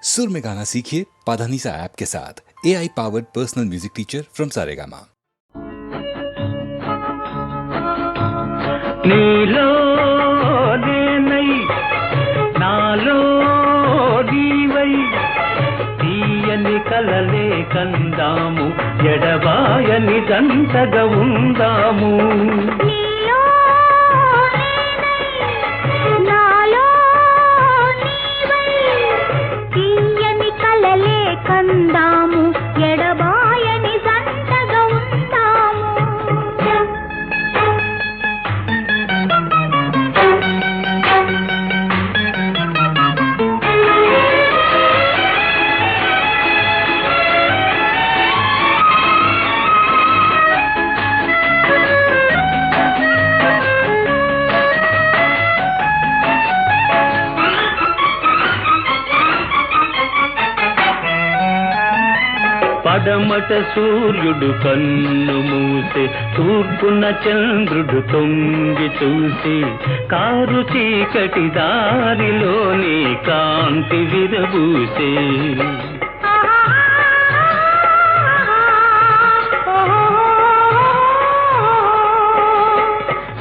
सुर में गाना सीखिए पाधानीसा ऐप के साथ। AI powered personal music teacher from Saregama. నీలో నేనై నాలో నీవై తీయని కలలే కందాము ఎడబాయని జంటగా ఉందాము. కందాము ఎడబాయని జంటగా ఉందాము. పడమట సూర్యుడు కన్ను మూసే తూర్పున చంద్రుడు తొంగి చూసి కారు చీకటి దారిలోని కాంతి విరబూసే.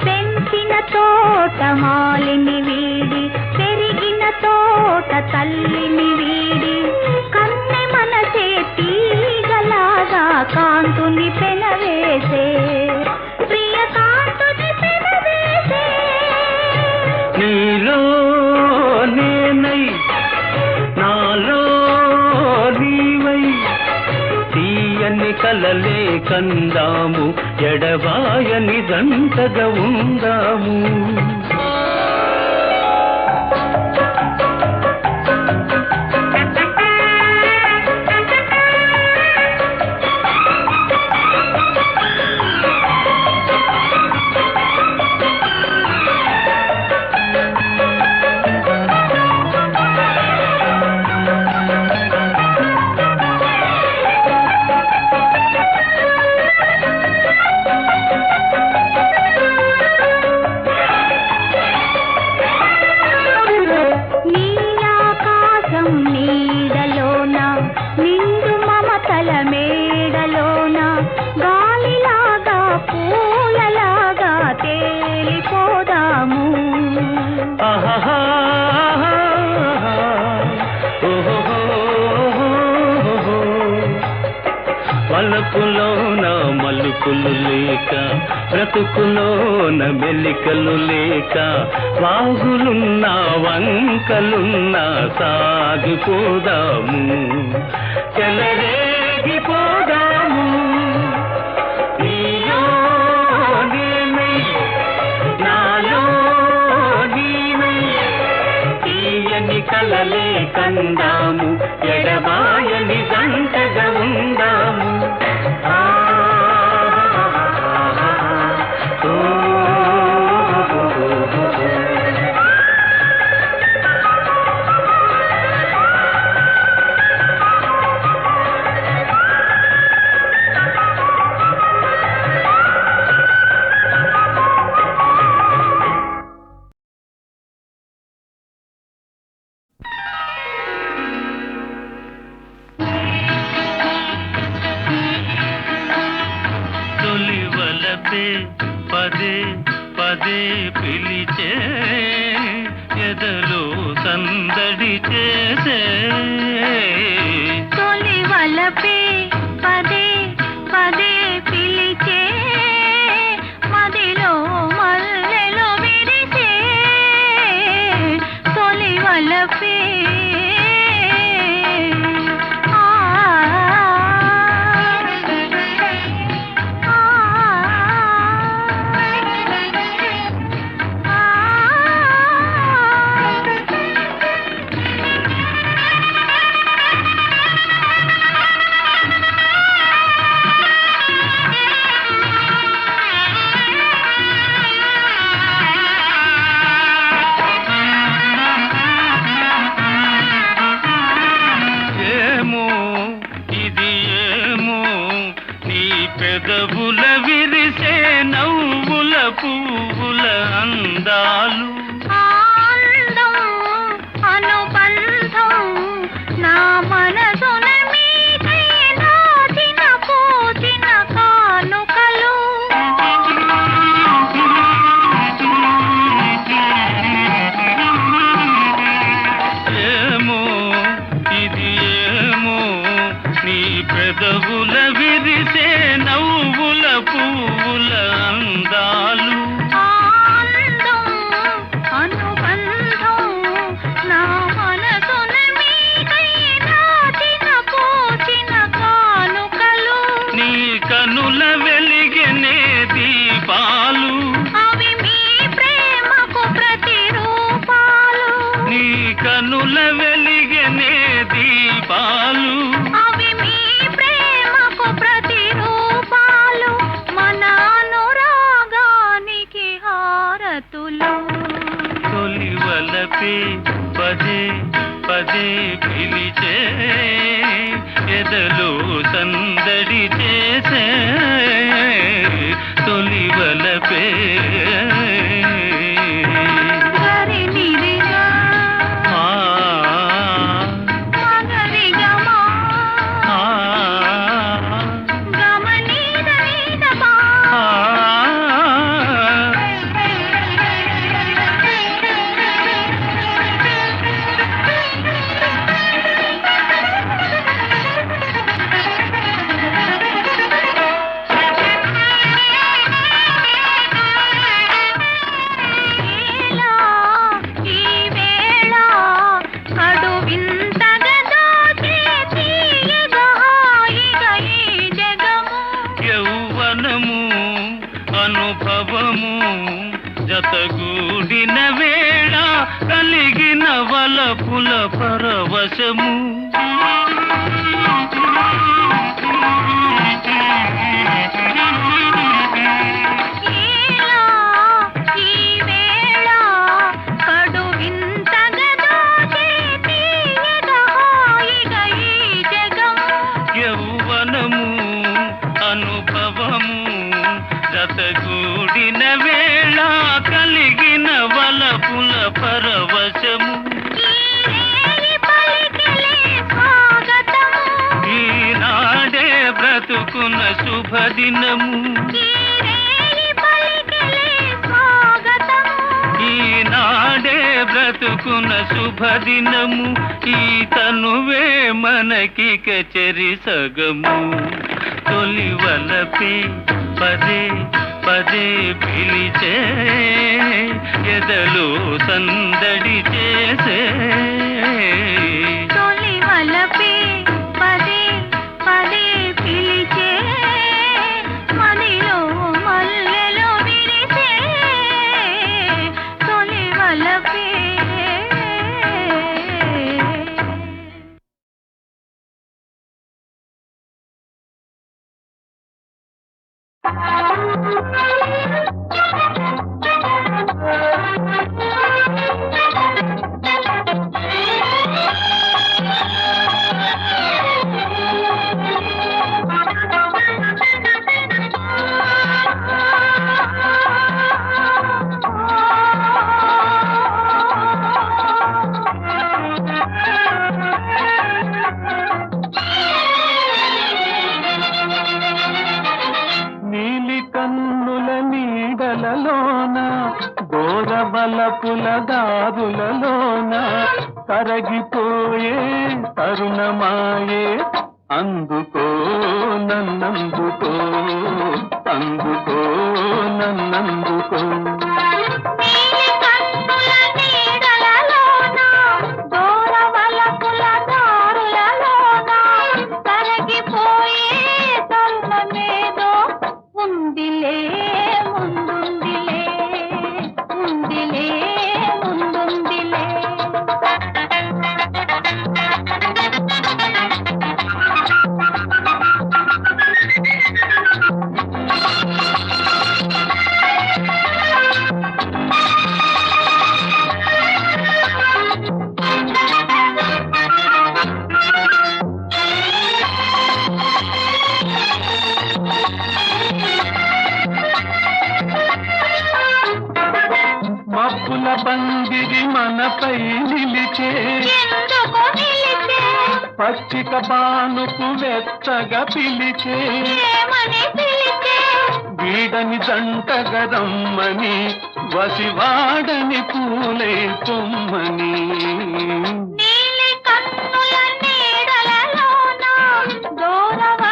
పెంచిన తోట మాలిని వీడి పెరిగిన తోట తల్లిని వీడి కన్నె మనసే తీగలాగా కాంతుని పెనవేసే ప్రియ కాంతుని పెనవేసే. నీలో నేనై నాలో నీవై తీయని కలలే కందాము ఎడబాయని జంటగా ఉందాము. పలుకులోన మలుపులు లేక బ్రతుకులోన మెలికలు లేక వాగులున్నా వంకలున్నా సాగిపోదాము చెలరేగిపోదాము. నీలో నేనై నాలో నీవై తీయని కలలే కందాము ఎడబాయని జంటగా ఉందాము. పదే పదే పిలిచే ఎదలో సందడి చేసే తొలి వలపే పదే పదే పిలిచే మదిలో మల్లెలో విరిసే తొలి వలపే. పెదవుల విరిసే నవ్వుల పువ్వుల అందాలు అనుబంధం నా పెదవుల విరిసే నవ్వుల పువ్వుల అందాలు ఆనందం అనుబంధం నా మనసున మీకై నాటిన పోచిన కానుకలు నీ కనుల వెలిగనే దీపాలు అవి మీ ప్రేమకు ప్రతిరూపాలు నీ కనుల వెలిగనే దీపాలు అవి మీ ప్రేమకు ప్రతిరూపాలు మన అనురాగానికి హారతులు తొలివలపే పదే పదే పిలిచే ఎదలో సందడి చేసే తొలివలపే గరి నిరిగా ఆ మగరిగమా ఆ గమనీద నీదమా ఆ ఇలా ఈ వేళ కడు వింతగా దోచే తీయగా హాయిగా ఈ జగము యౌవనము అనుభవము జతగూడిన వేళ కలిగిన వలపుల పరవశము ఇలా ఈ వేళ కడు వింతగా దోచే తీయగా హాయిగా ఈ జగము యౌవనము అనుభవము జతగూడిన వేళ కలిగిన వలపుల పరవశము ఈ పలికిలే స్వాగతము ఈనాడే బ్రతుకున్న శుభదినము ఈ పలికిలే స్వాగతము ఈనాడే బ్రతుకున్న శుభదినము ఈ తనువే మనకిక చెరి సగము తొలివలపే పదే పదే పిలిచే ఎదలో సందడి చేసే తొలి వలపే పదే పదే పిలిచే మదిలో మల్లెలో విరిసే తొలి వలపే నీలి కన్నుల నీడలలోన గోరవలపుల దారులలోన కరగిపోయే తరుణమాయే అందుకో నన్నందుకో అందుకో నన్నందుకో నీలి కన్నుల నీడలలోన దూరవలపుల దారులలోన కరగిపోయే తరుణమేదో ఉందిలే ముందుందిలే ఉందిలే ముందుందిలే మబ్బుల పందిరి మనపై నిలిచే ఎందుకు నిలిచే పచ్చిక బానుకు వెచ్చగా పిలిచే ఏమని పిలిచే వీడని జంటగా రమ్మని వసివాడని పూలే కొమ్మని నీలి కన్నుల నీడలలోన దూరవ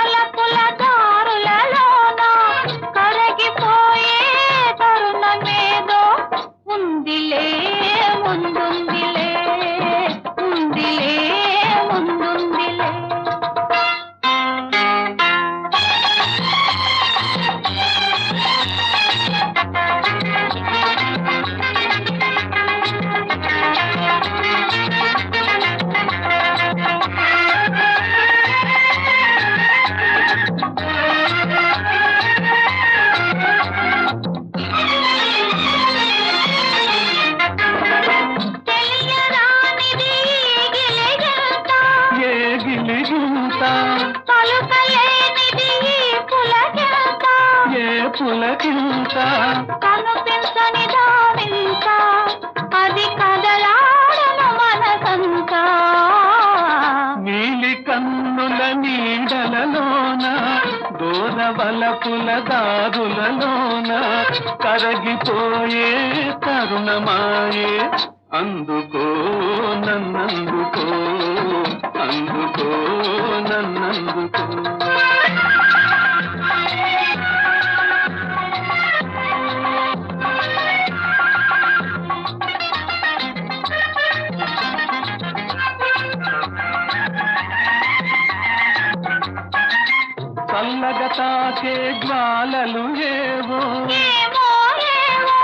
కనిపించని దారింత అది కదలాడను మనసంతా నీలి కన్నుల నీడలలోన దూరవలపుల దారులలోన కరగిపోయే తరుణమాయే అందుకో నన్నందుకో అందుకో నన్నందుకో చల్లగా తాకే జ్వాలలు ఏవో ఏమో ఏమో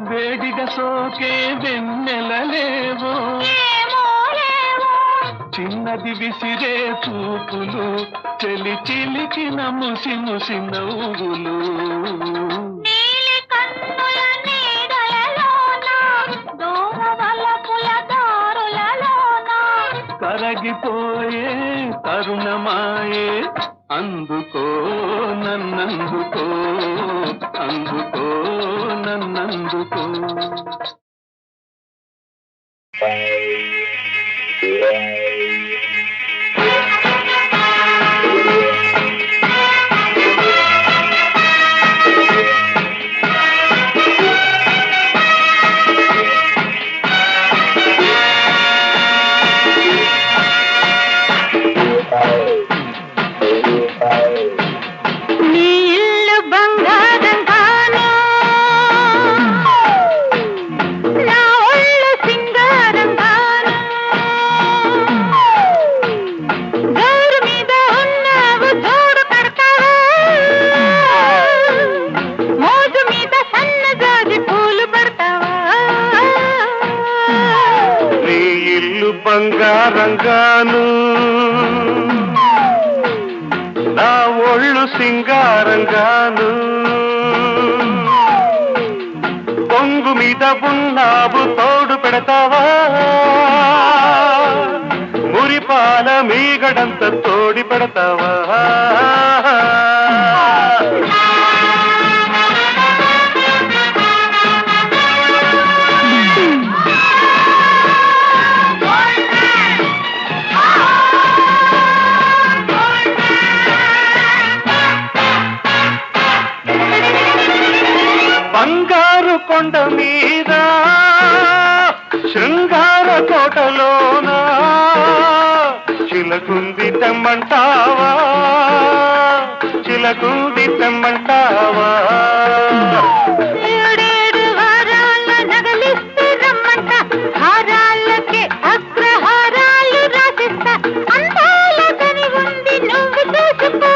వేడిగా సోకే వెన్నెలలేవో ఏమో ఏమో చిన్నది విసిరే చూపులు చెలి చిలికిన ముసి ముసి నవ్వులు నీలి కన్నుల నీడలలోన దూరవలపుల దారులలోన కరగిపోయే తరుణమాయే అందుకో నన్నందుకో అందుకో నన్నందుకో నీ ఇల్లు బంగారంగాను నా ఒళ్ళు సింగారంగాను గౌరు మీద ఉన్నావు జోడు కడతావా మోజు మీద సన్నజాజి పూలు పడతావా నీ ఇల్లు బంగారంగాను నా ఒళ్ళు సింగారంగాను పొంగు మీద ఉన్నావు తోడు పెడతావా మురిపాల మీగడంత తోడి పెడతావా బంగారు కొండ మీద శృంగార కోటలోన చిలకుంది తెమ్మంటావా చిలకుంది తెమ్మంటావా ఏడేడు వారాల నగలిస్తే రమ్మంట హారాలకే అగ్రహారాలు రాసిస్తా అందాల కని ఉంది నువ్వు చూసుకో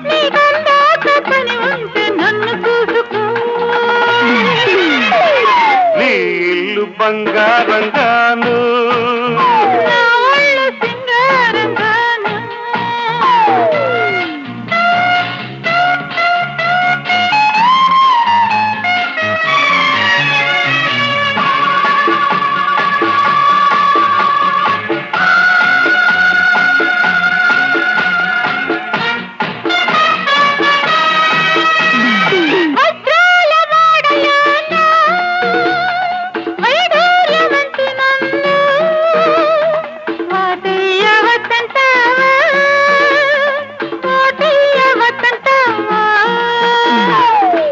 నీకందాక పని ఉంటే నన్ను చూసుకో నీ ఇల్లు బంగారంగాను నా ఒళ్ళు సింగారంగాను వజ్రాల వాడలోన వైఢూర్యవంతి నన్ను వాటయ్యవద్దంటావా వాటయ్యవద్దంటావా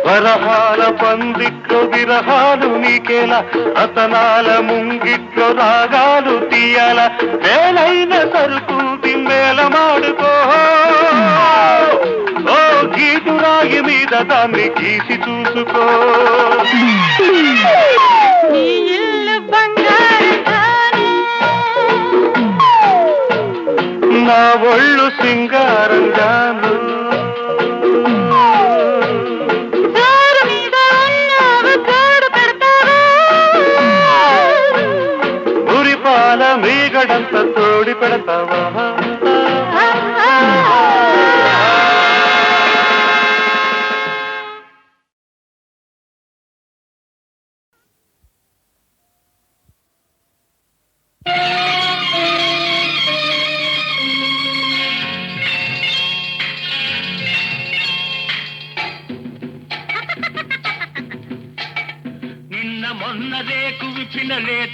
వరహాల పందిట్లో విరహాలు నీకేలా రతనాల ముంగిట్లో రాగాలు తీయాల వేలైన సరుకుంది మేళమాడుకో ఓ గీతురాగి మీద దాన్ని గీసి చూసుకో నీ ఇల్లు బంగారంగాను నా ఒళ్ళు సింగారంగాను జోరు మీద ఉన్నావు జోడు పెడతావా ఉరిపాల మీగడంత తోడి పెడతావా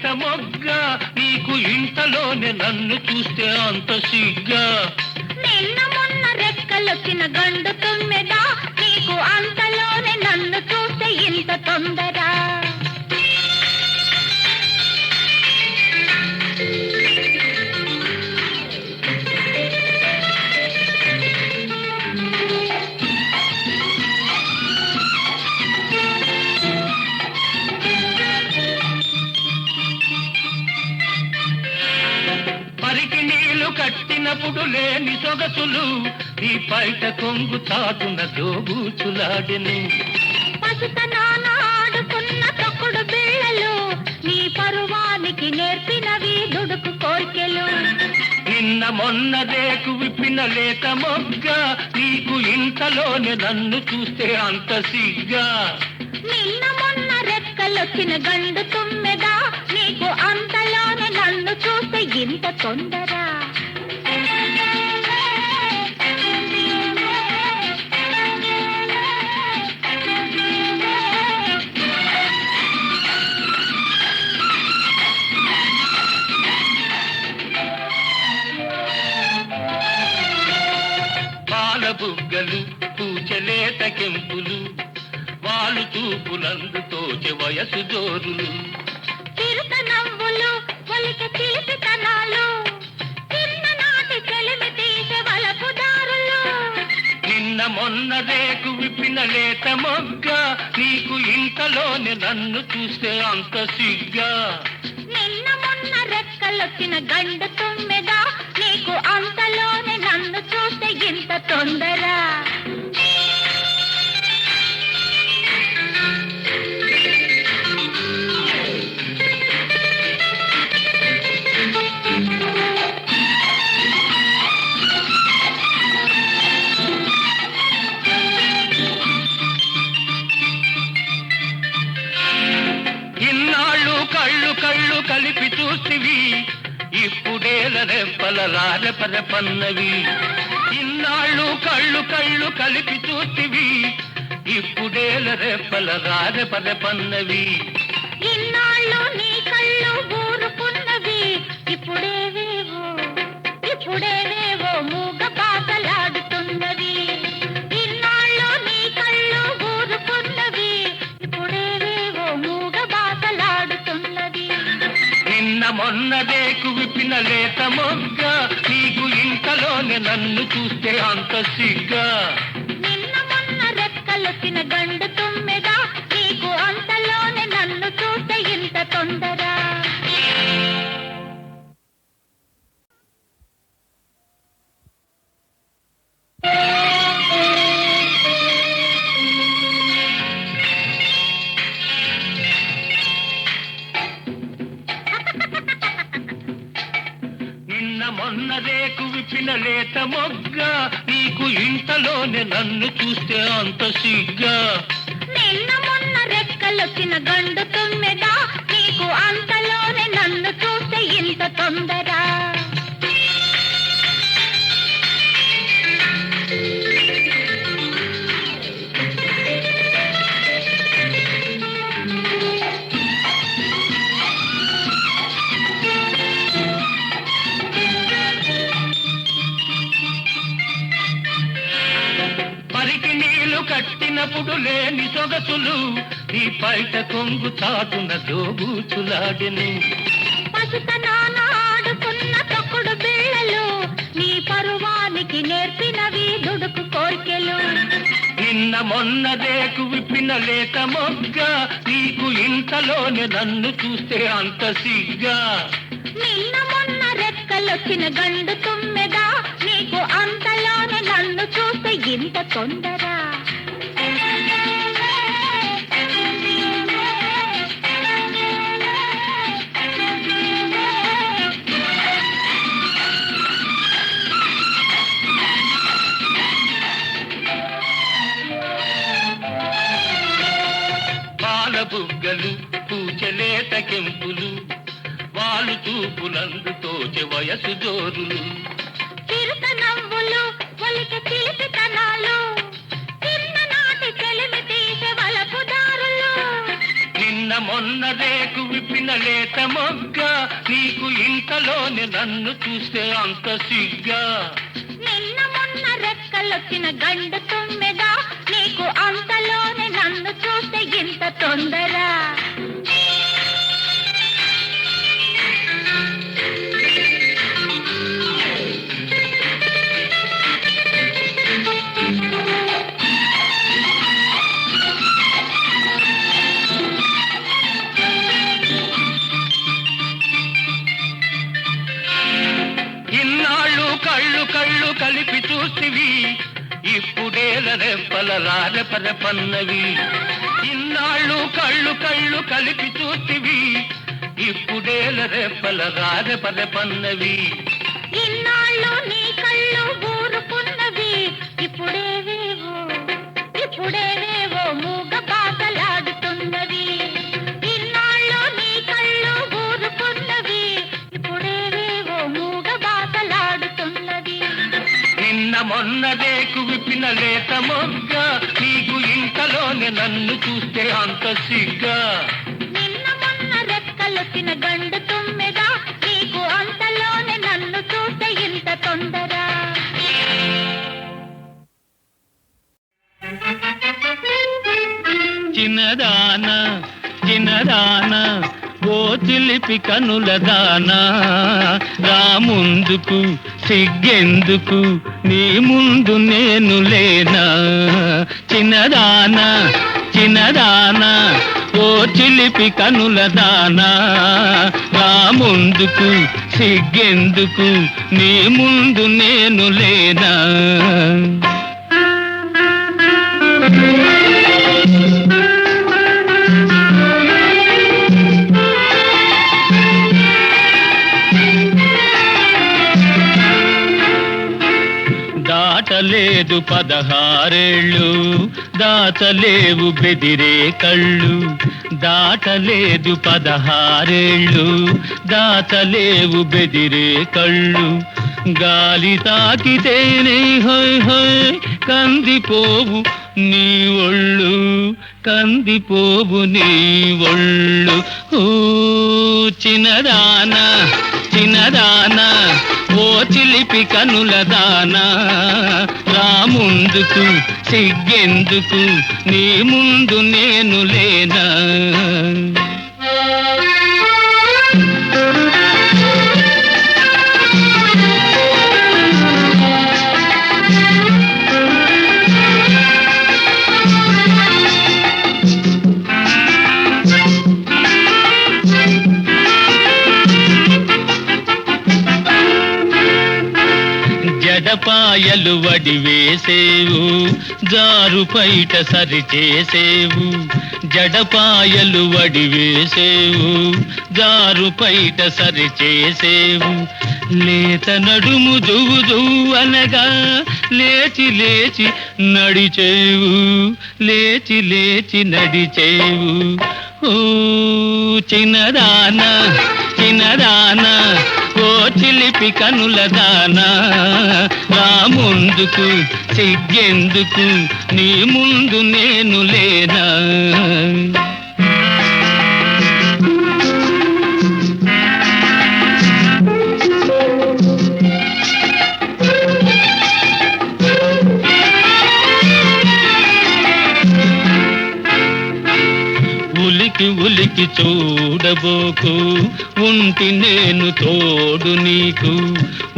లేత మొగ్గ నీకు ఇంతలోనే నన్ను చూస్తే అంత సిగ్గా. నిన్న మొన్న రెక్కలొచ్చిన గండు తుమ్మెదా నీకు అంతలోనే నన్ను చూస్తే ఇంత తొందర. పరికి నీళ్లు కట్టినప్పుడు లేని సొగసులు నీ పైట కొంగు చాటున దోబూచులాడెను. పసుతనాన ఆడుకున్న తొక్కుడు బిళ్ళలు నీ పరువానికి నేర్పినవి దుడుకు కోర్కెలు. నిన్న మొన్న రేకు విప్పిన లేత మొగ్గ నీకు ఇంతలోనే నన్ను చూస్తే అంత సిగ్గా. నిన్న మొన్న రెక్కలొచ్చిన గండు తుమ్మెదా నీకు అంతలోనే నన్ను చూస్తే ఇంత తొందర. పాల బుగ్గలు పూచలేత కెంపులు వాళ్ళు చూపులందు తోచె వయసు జోరులు. చిరుత నవ్వులు ఒలిక చిలిపితనాలు చిన్ననాటి చెలిమి తీసే వలపు దారులు. నిన్న మొన్న రేకు విప్పిన లేత మొగ్గ నీకు ఇంతలోనే నన్ను చూస్తే అంత సిగ్గా. నిన్న మొన్న రెక్కలొచ్చిన గండు తుమ్మెదా నీకు అంతలోనే నన్ను చూస్తే ఇంత తొందర. ఇన్నాళ్ళు కళ్ళు కళ్ళు కలిపి చూసివి ఇప్పుడేల రెప్పల రారెపరెపన్నవి. ఇన్నాళ్ళు కళ్ళు కళ్ళు కలిపి చూసివి ఇప్పుడేల రెప్పల రారెపరెపన్నవి. ఇన్నాళ్ళు నీ కళ్ళు ఊరుకున్నవి ఇప్పుడేవేవో మూగ బాధలాడుతున్నవి. ఇన్నాళ్ళు నీ కళ్ళు ఊరుకున్నవి ఇప్పుడేవేవో మూగ బాధలాడుతున్నవి. నిన్న మొన్న రేకు విప్పిన లేత మొగ్గ నీకు ఇంతలోనే నన్ను చూస్తే అంత సిగ్గా. నిన్న మొన్న రెక్కలొచ్చిన గండు తుమ్మెదా నీకు అంతలోనే నన్ను చూస్తే ఇంత తొందర. నిన్న మొన్న రేకు విప్పిన లేత మొగ్గ నీకు ఇంతలోనే నన్ను చూస్తే అంత సిగ్గా. నిన్న మొన్న రెక్కలొచ్చిన గండు తుమ్మెదా నీకు అంతలోనే నన్ను చూస్తే ఇంత తొందర. పరికి నీళ్లు కట్టినప్పుడు లేని సొగసులు నీ పైట కొంగు చాటున దోబూచులాడెను. పసుతనాన ఆడుకున్న తొక్కుడు బిళ్ళలు నీ పరువానికి నేర్పినవి దుడుకు కోర్కెలు. నిన్న మొన్న రేకు విప్పిన లేత మొగ్గ నీకు ఇంతలోనే నన్ను చూస్తే అంత సిగ్గా. నిన్న మొన్న రెక్కలొచ్చిన గండు తుమ్మెదా నీకు అంతలోనే నన్ను చూస్తే ఇంత తొందర. పాల బుగ్గలు పూచలేత కెంపులు వాళ్ళు చూపులందు తోచె వయసు జోరులు. చిరుత నవ్వులు ఒలిక చిలిపితనాలు చిన్ననాటి చెలిమి తీసే వలపు దారులు. నిన్న నిన్న మొన్న రేకు విప్పిన లేత మొగ్గ నీకు ఇంతలోనే నన్ను చూస్తే అంత సిగ్గా. నిన్న మొన్న రెక్కలొచ్చిన గండు తుమ్మెద నీకు అంతలోనే నన్ను చూస్తే ఇంత తొందర. ఇన్నాళ్ళు కళ్ళు కళ్ళు కలిపి చూసివి ఇప్పుడేల రెప్పల రారెపరెపన్నవి. ఇన్నాళ్ళు కళ్ళు కళ్ళు కలిపి చూసివి ఇప్పుడేల రెప్పల రారెపరెపన్నవి. ఇన్నాళ్ళు నీ కళ్ళు ఊరుకున్నవి ఇప్పుడేవేవో ఇప్పుడేవేవో మూగ పాటలాడుతున్నవి. ఇన్నాళ్ళు నీ కళ్ళు ఊరుకున్నవి ఇప్పుడేవేవో మూగ పాటలాడుతున్నవి. నిన్న మొన్న రేకు విప్పిన లేత మొగ్గ నీకు ఇంతలోనే నన్ను చూస్తే అంత సిగ్గా. నిన్న మొన్న రెక్కలొచ్చిన గండు తుమ్మెద నీకు అంతలోనే నన్ను చూస్తే ఇంత తొందర. చిన్నదానా చిన్నదానా ఓ చిలిపి కనుల దానా రా ముందుకు సిగ్గెందుకు నీ ముందు నేను లేనా. చిన్నదానా చిన్నదానా ఓ చిలిపి కనుల దానా రా ముందుకు సిగ్గెందుకు నీ ముందు నేను లేనా. దాటలేదు 16 దాచలేవు బెదిరే కళ్ళు. దాటలేదు 16 దాచలేవు బెదిరే కళ్ళు. గాలి తాకితేనే హోయ్ హోయ్ కందిపోవు నీ ఒళ్ళు కందిపోవు నీ ఒళ్ళు. ఓ చిన్నదానా చిన్నదానా ఓ చిలిపి కనుల దానా రా ముందుకు సిగ్గెందుకు నీ ముందు నేను లేనా. జడపాయలు వడివేసేవు జారు పైట సరిచేసేవు. జడపాయలు వడివేసేవు జారు పైట సరిచేసేవు. లేత నడుము జువు జువు అనగా లేచి లేచి నడిచేవు లేచి లేచి నడిచేవు. ఓ చిన్నదానా చిన్నదానా ఓ చిలిపి కనుల దానా రా ముందుకు సిగ్గెందుకు నీ ముందు నేను లేనా. ఉలికి ఉలికి చూడబోకు ఉంటి నేను తోడు నీకు.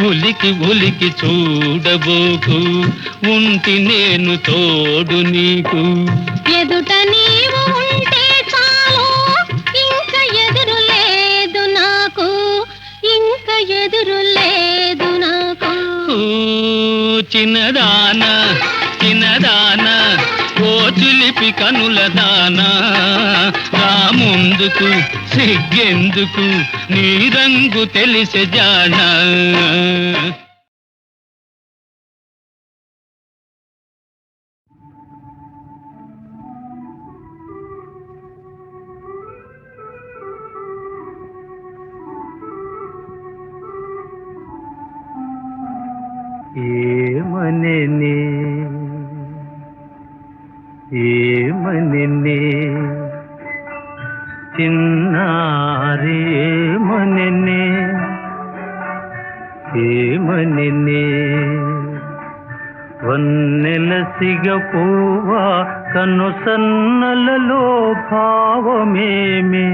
ఉలికి ఉలికి చూడబోకు ఉంటి నేను తోడు నీకు. ఎదుట నీవు ఉంటే చాలు ఇంక ఎదురు లేదు నాకు ఇంక ఎదురు లేదు నాకు. ఓ చిన్నదానా చిన్నదానా ఓ చిలిపి కనుల దానా రా ముందుకు సిగ్గెందుకు నీ రంగు తెలిసే జానా. ఏమనెనే ఏమనెనే చిన్నారి ఏమనెనే వన్నెల సిగపువ్వా కన్ను సన్నలలో భావమేమి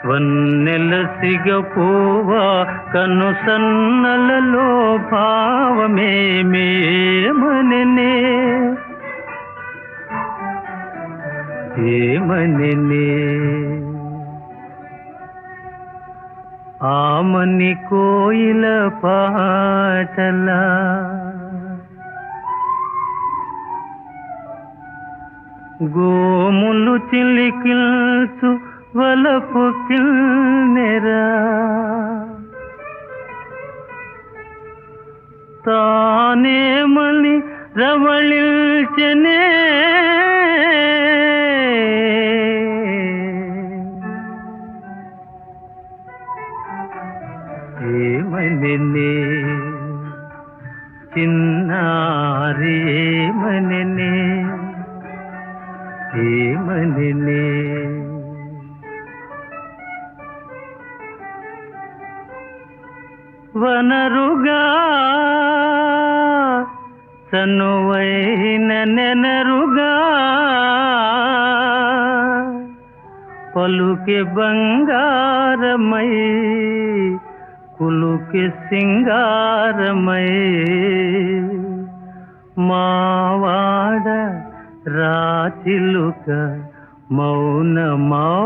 వన్నెల సిగపువ్వా కన్ను సన్నలలో భావమేమి ఏమనెనే ఆమని కోయిల పాటలా గోములు చిలికిల్చు వలపు కిల్నెరా తానేమని రవళిల్చెనే ఏమనెనే చిన్నారి ఏమనెనే వనరుగా చనువైన నెనరుగా పలుకే బంగారమై కులుకే సింగారమై మావాడ రాచిలుక మౌనముగా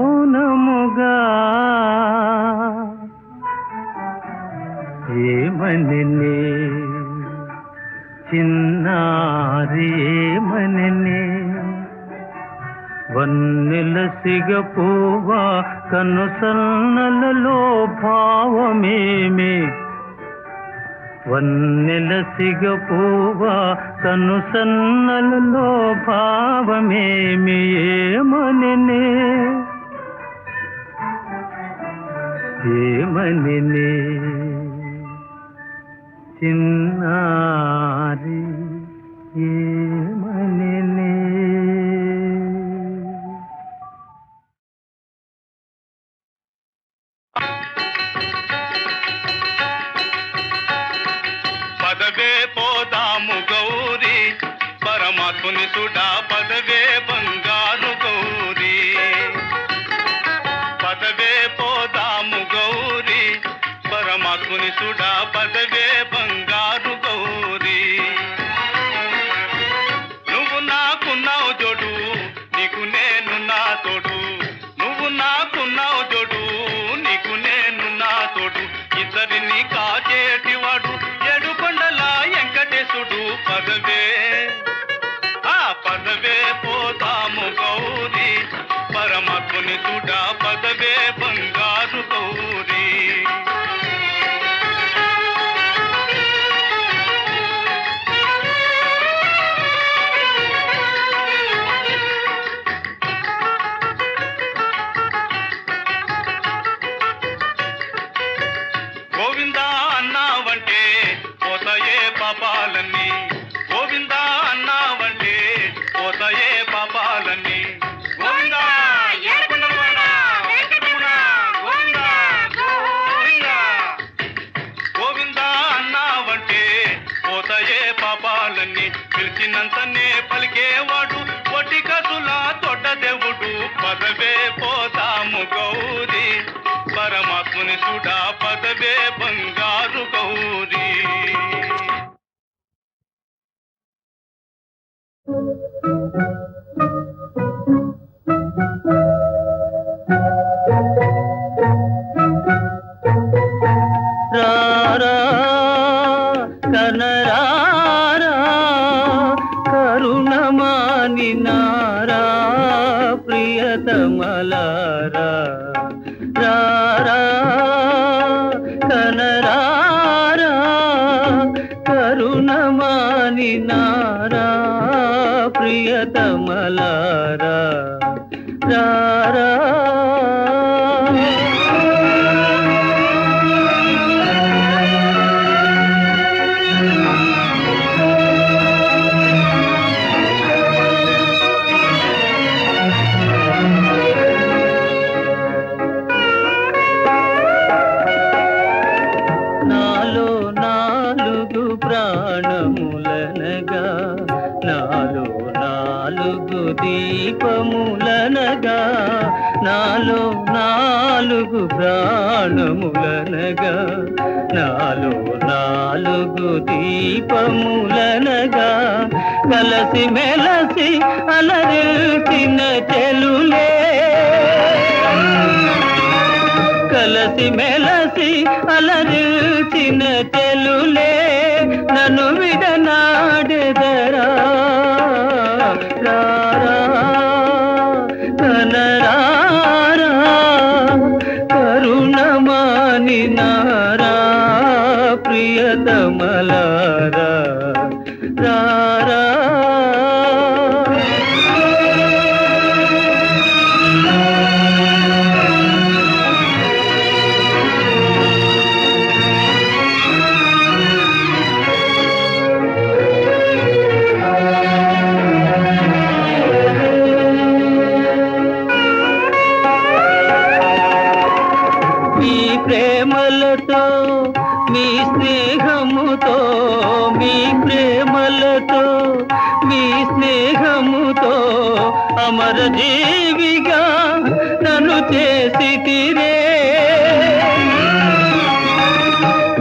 ఏమనెనే చిన్నారి ఏమనెనే వన్నెల సిగపువ్వా కన్ను సన్నలలో భావమేమి వన్నెల సిగపువ్వా కన్ను సన్నలలో భావమేమి ఏమనెనే చిన్నారి ఏమనెనే పదవే పోదాము గౌరీ పరమాత్ముని సుడా పదవే బంగారు గౌరీ పదవే పోదాము గౌరీ పరమాత్ముని సుడా పదవే బంగారు గౌరీ నువ్వు నాకున్నావు జోడు నీకు నేను నా తోడు నువ్వు నాకున్నావు జోడు నీకు నేను నా తోడు ఇద్దరిని కాచేటివాడు ఏడుకొండల వెంకటేశుడు పదవే పదవే పోదాము గౌరీ పరమాత్ముని సుడా పదవే బంగారు గౌరీ గోవిందా అన్నావంటే పోతాయే పాపాలన్నీ గోవిందా అన్నావంటే పోతాయే పాపాలన్నీ గోవిందా ఏడుకొండలవాడా, వెంకటరమణ, గోవిందా గోవిందా గోవిందా అన్నావంటే పోతాయే పాపాలన్నీ పిలిచినంతనే పలికేవాడు ఒటి కసుల తొడ్డ దేవుడు పదవే పోతాము గౌరీ పరమాత్ముని సుడా పదవే బంగారు గౌరీ రారా కనరారా కరుణమాని నారా ప్రియతమలారా రారా కనరారా కరుణమాని నారా ప్రియతమలారా రారా ప్రాణములనగా నాలో 4 దీపములనగా నాలో 4 ప్రాణములనగా నాలో 4 దీపములనగా కలసి మెలసి అలరిల్చిన చెలులే కలసి మెలసి అలరిల్చిన చెలులే నన్ను విడనాడెదరా రారా కనరారా కరుణమాని నారా ప్రియతమలారా రారా మీ ప్రేమలతో మీ స్నేహముతో మీ ప్రేమలతో మీ స్నేహముతో అమర జీవిగా నన్ను చేసితిరే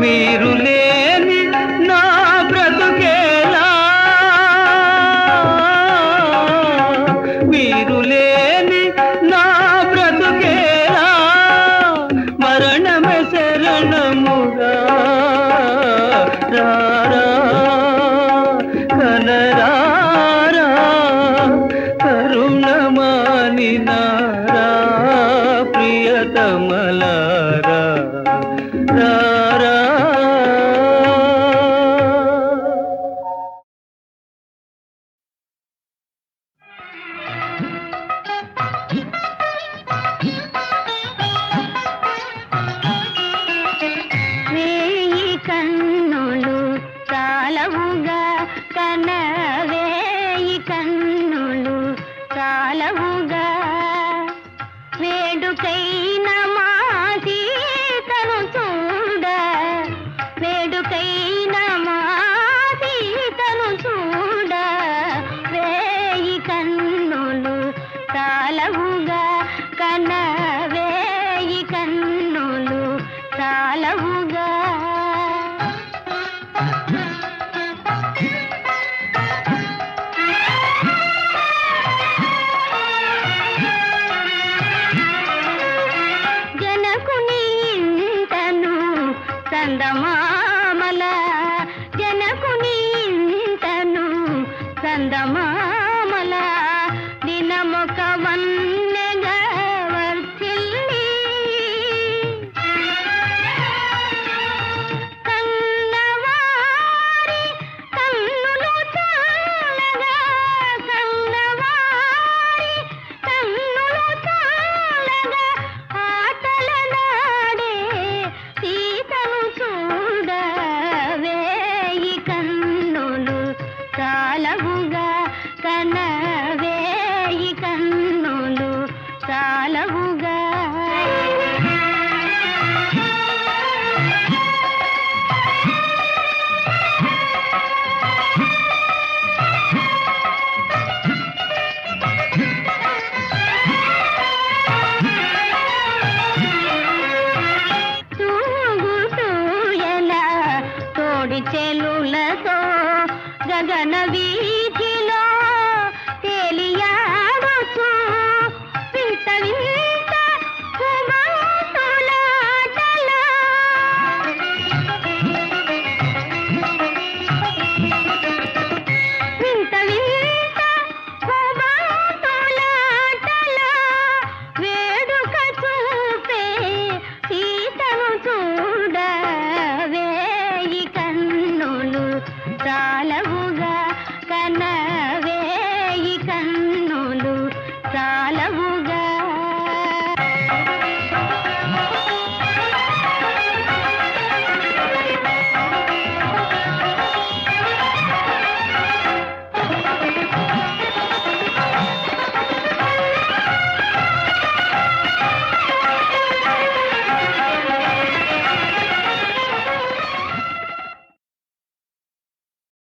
మీరు లేని నా బ్రతుకేలా మీరు లేని నా బ్రతుకేలా మరణమే శరణముగా రారా కనరారా కరుణమాని నారా ప్రియతమలారా రారా వేయి కన్నులు చాలవుగా కనవేయి కన్నులు చాలవుగా వేడుకైన మా సీతను చూడ వేడుకైన మా సీతను చూడ వేయి కన్నులు చాలవుగా కనవేయి కన్నులు చాలవుగా జనకుని ఇంటను చందమామల జనకుని ఇంటను చందమామల దినమొక వన్నెగా వర్ధిల్లి కన్నవారి కన్నులు చాలగా కన్నవారి కన్నులు చాలగా ఆటల నాడే సీతను చూడ వేయి కన్నులు చాలవుగా కనవేయి కన్నులు చాలవుగా తూగుతూ ఎలా తోడి చెలులతో గగన వీధి